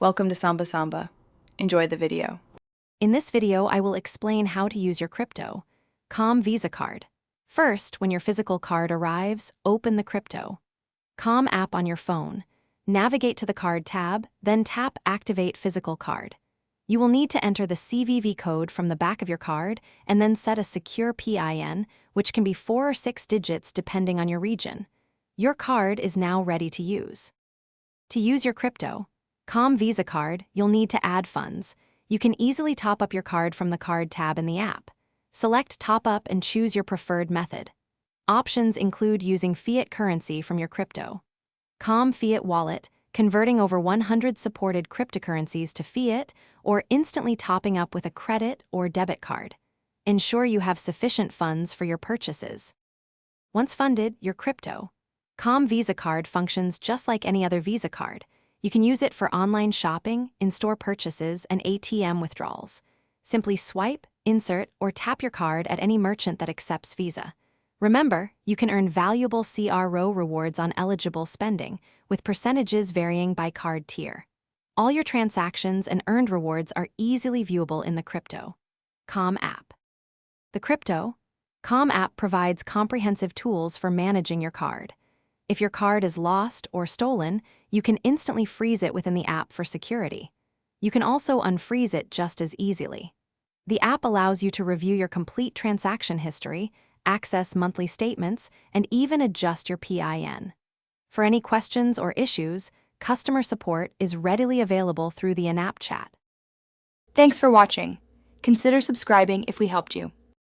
Welcome to Samba Samba. Enjoy the video. In this video, I will explain how to use your crypto. Calm Visa card. First, when your physical card arrives, open the crypto. Calm app on your phone. Navigate to the card tab, then tap Activate Physical Card. You will need to enter the CVV code from the back of your card and then set a secure PIN, which can be 4 or 6 digits depending on your region. Your card is now ready to use. To use your crypto, Calm Visa card, you'll need to add funds. You can easily top up your card from the Card tab in the app. Select Top Up and choose your preferred method. Options include using fiat currency from your crypto. Calm Fiat Wallet, converting over 100 supported cryptocurrencies to fiat, or instantly topping up with a credit or debit card. Ensure you have sufficient funds for your purchases. Once funded, your crypto. Calm Visa card functions just like any other Visa card. You can use it for online shopping, in-store purchases, and ATM withdrawals. Simply swipe, insert, or tap your card at any merchant that accepts Visa. Remember, you can earn valuable CRO rewards on eligible spending, with percentages varying by card tier. All your transactions and earned rewards are easily viewable in the crypto. Calm app. The crypto. Calm app provides comprehensive tools for managing your card. If your card is lost or stolen, you can instantly freeze it within the app for security. You can also unfreeze it just as easily. The app allows you to review your complete transaction history, access monthly statements, and even adjust your PIN. For any questions or issues, customer support is readily available through the in-app chat. Thanks for watching. Consider subscribing if we helped you.